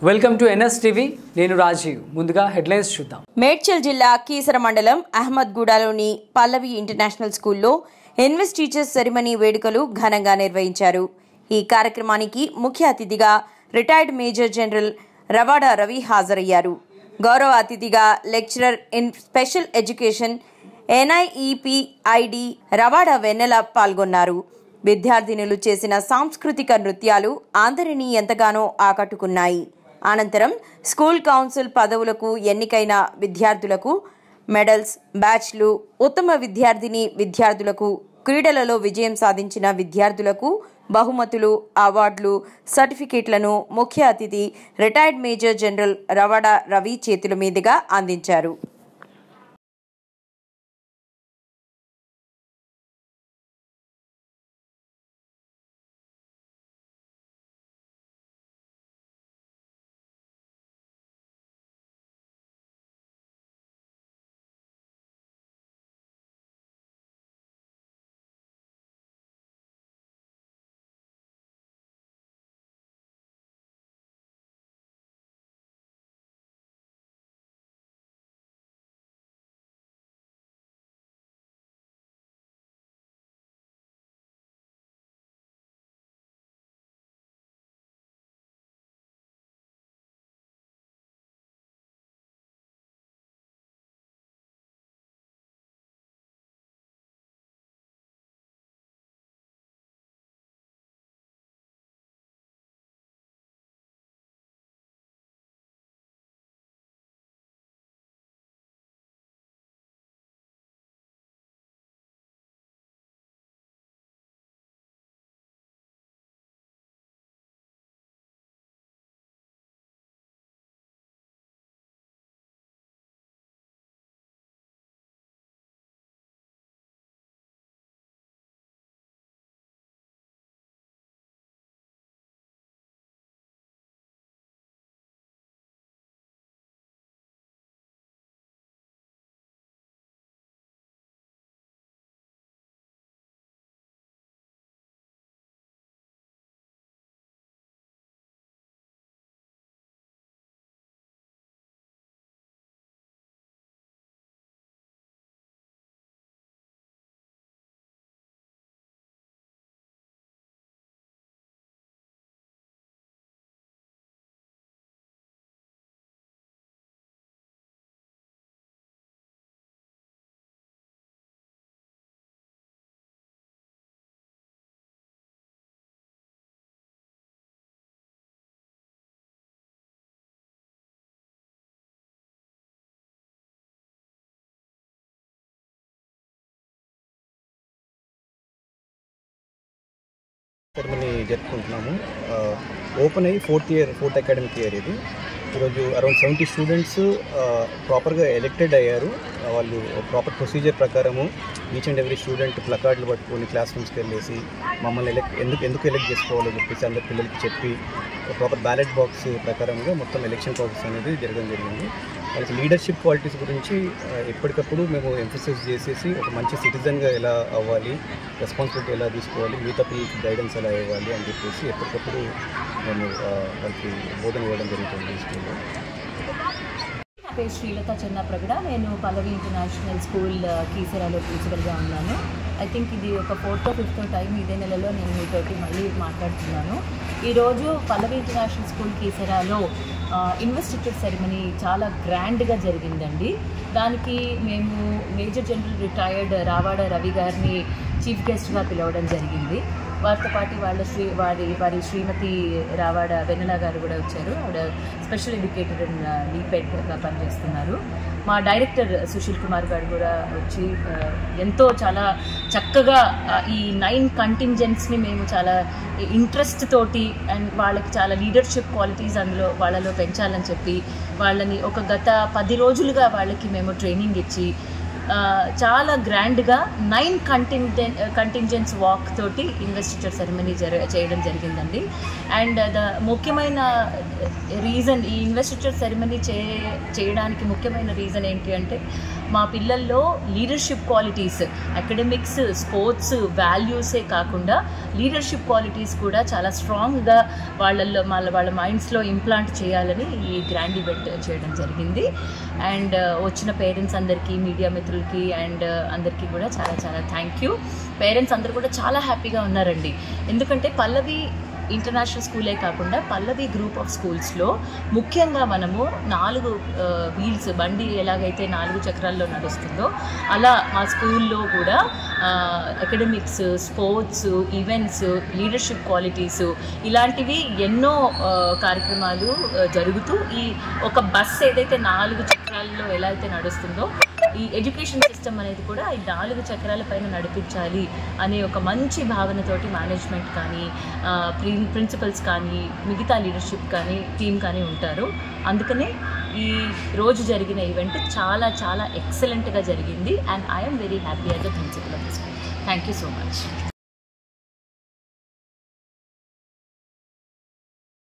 Welcome to NSTV. నేను రాజీవ్. ముందుగా headlines చూద్దాం. మేడ్చల్ జిల్లా కీసర మండలం అహ్మద్గూడలోని పల్లవి ఇంటర్నేషనల్ స్కూల్లో ఇన్వెస్ట్ టీచర్స్ సెరిమనీ వేడుకలు ఘనంగా నిర్వహించారు. ఈ కార్యక్రమానికి ముఖ్య అతిథిగా రిటైర్డ్ మేజర్ జనరల్ రవాడా రవి హాజరయ్యారు. గౌరవ అతిథిగా lecturer in special education NIEPID రవాడా వెన్నెల పాల్గొన్నారు. విద్యార్థినులు చేసిన సాంస్కృతిక నృత్యాలు అందరినీ ఎంతగానో ఆకట్టుకున్నాయి. అనంతరం స్కూల్ కౌన్సిల్ పదవులకు ఎన్నికైన విద్యార్థులకు మెడల్స్, బ్యాచ్లు, ఉత్తమ విద్యార్థులకు, క్రీడలలో విజయం సాధించిన విద్యార్థులకు బహుమతులు, అవార్డులు, సర్టిఫికేట్లను ముఖ్య అతిథి రిటైర్డ్ మేజర్ జనరల్ రవాడా రవి చేతుల మీదుగా అందించారు. సెరమనీ జరుపుకుంటున్నాము. ఓపెన్ అయ్యి ఫోర్త్ అకాడమిక్ ఇయర్ ఇది. ఈరోజు అరౌండ్ 70 స్టూడెంట్స్ ప్రాపర్గా ఎలెక్టెడ్ అయ్యారు. వాళ్ళు ప్రాపర్ ప్రొసీజర్ ప్రకారము ఈచ్ అండ్ ఎవ్రీ స్టూడెంట్ ప్లకార్డులు పట్టుకొని క్లాస్ రూమ్స్కి వెళ్ళేసి మమ్మల్ని ఎందుకు ఎలెక్ట్ చేసుకోవాలో చెప్పేసి అందరు పిల్లలకి చెప్పి ప్రాపర్ బ్యాలెట్ బాక్స్ ప్రకారంగా మొత్తం ఎలక్షన్ ప్రాసెస్ అనేది జరగడం జరిగింది. వాళ్ళకి లీడర్షిప్ క్వాలిటీస్ గురించి ఎప్పటికప్పుడు మేము ఎంఫసిస్ చేసేసి ఒక మంచి సిటిజన్గా ఎలా అవ్వాలి, రెస్పాన్సిబిలిటీ ఎలా తీసుకోవాలి, మిగతా పిల్లలకి గైడెన్స్ ఎలా ఇవ్వాలి అని చెప్పేసి ఎప్పటికప్పుడు మేము వాళ్ళకి బోధన ఇవ్వడం జరుగుతుంది స్కూల్లో. నా పేరు శ్రీలత చెన్నాప్రగడ. నేను పల్లవి ఇంటర్నేషనల్ స్కూల్ కీసరాలో ప్రిన్సిపల్గా ఉన్నాను. ఐ థింక్ ఇది ఒక 4th or 5th టైం ఇదే నెలలో నేను మీతోటి మళ్ళీ మాట్లాడుతున్నాను. ఈరోజు పల్లవి ఇంటర్నేషనల్ స్కూల్ కీసరాలో ఇన్వెస్టిట్యూట్ సెరమనీ చాలా గ్రాండ్గా జరిగిందండి. దానికి మేము మేజర్ జనరల్ రిటైర్డ్ రావాడా రవి గారిని చీఫ్ గెస్ట్గా పిలవడం జరిగింది. వారితో పాటు వారి శ్రీమతి రావాడా వెన్నెల గారు కూడా వచ్చారు. ఆవిడ స్పెషల్ ఎడ్యుకేటర్ అండ్ లీపెడ్గా పనిచేస్తున్నారు. మా డైరెక్టర్ సుశీల్ కుమార్ గారు కూడా వచ్చి ఎంతో చాలా చక్కగా ఈ 9 కంటింజెంట్స్ని మేము చాలా ఇంట్రెస్ట్ తోటి అండ్ వాళ్ళకి చాలా లీడర్షిప్ క్వాలిటీస్ వాళ్ళలో పెంచాలని చెప్పి వాళ్ళని ఒక గత 10 రోజులుగా వాళ్ళకి మేము ట్రైనింగ్ ఇచ్చి చాలా గ్రాండ్గా 9 కంటింజెంట్స్ వాక్ తోటి ఇన్వెస్టిట్యూట్ సెరమనీ చేయడం జరిగిందండి. అండ్ ముఖ్యమైన రీజన్ ఈ ఇన్వెస్టిట్యూట్ సెరమనీ చేయడానికి ముఖ్యమైన రీజన్ ఏంటి అంటే మా పిల్లల్లో లీడర్షిప్ క్వాలిటీస్, అకాడమిక్స్, స్పోర్ట్స్, వాల్యూసే కాకుండా లీడర్షిప్ క్వాలిటీస్ కూడా చాలా స్ట్రాంగ్గా వాళ్ళ మైండ్స్లో ఇంప్లాంట్ చేయాలని ఈ గ్రాండ్ ఈవెంట్ చేయడం జరిగింది. అండ్ వచ్చిన పేరెంట్స్ అందరికీ, మీడియా మిత్రులకి అండ్ అందరికీ కూడా చాలా చాలా థ్యాంక్ యూ. పేరెంట్స్ అందరూ కూడా చాలా హ్యాపీగా ఉన్నారండి. ఎందుకంటే పల్లవి ఇంటర్నేషనల్ స్కూలే కాకుండా పల్లవి గ్రూప్ ఆఫ్ స్కూల్స్లో ముఖ్యంగా మనము 4 వీల్స్, బండి ఎలాగైతే 4 చక్రాల్లో నడుస్తుందో అలా మా స్కూల్లో కూడా academics, sports, events, leadership qualities ఇలాంటివి ఎన్నో కార్యక్రమాలు జరుగుతూ ఈ ఒక బస్ ఏదైతే 4 చక్రాల్లో ఎలా అయితే నడుస్తుందో ఈ ఎడ్యుకేషన్ సిస్టమ్ అనేది కూడా ఈ 4 చక్రాల పైన నడిపించాలి అనే ఒక మంచి భావనతోటి మేనేజ్మెంట్ కానీ, ప్రిన్సిపల్స్ కానీ, మిగతా లీడర్షిప్ కానీ, టీమ్ కానీ ఉంటారు. అందుకనే ఈ రోజు జరిగిన ఈవెంట్ చాలా చాలా ఎక్సలెంట్గా జరిగింది. And I'm very happy as a principal of the school. Thank you so much.